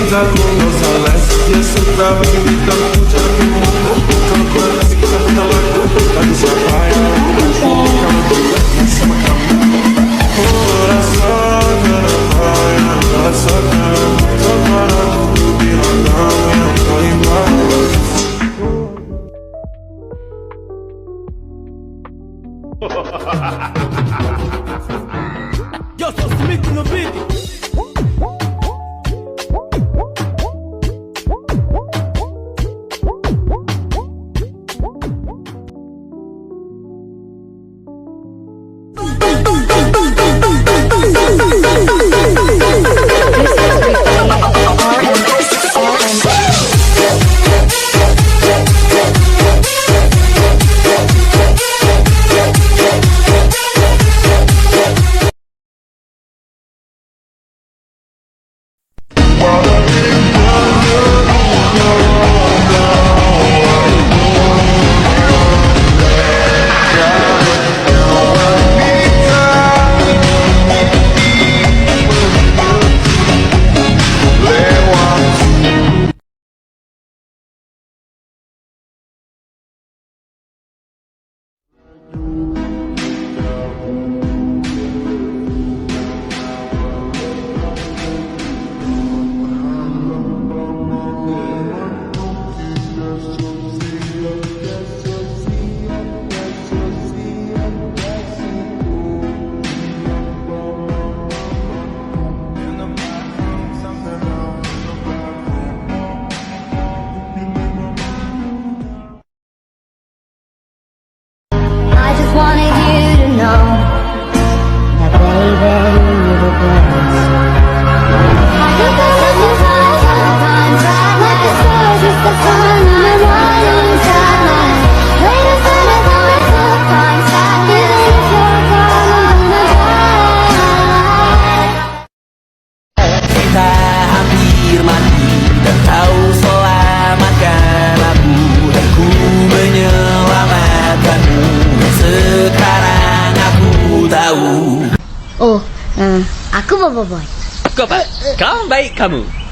linda com nossa leste. E essa trava que me dá puta que muda. Então quando se canta lá, tá de sapaia. Nessa macama. Coração, carapaia. Nossa cama, tô parado do birradão. E eu tô embora. Yo sou Smith no beat. Oh, aku Bobo Boy. Kau baik kamu.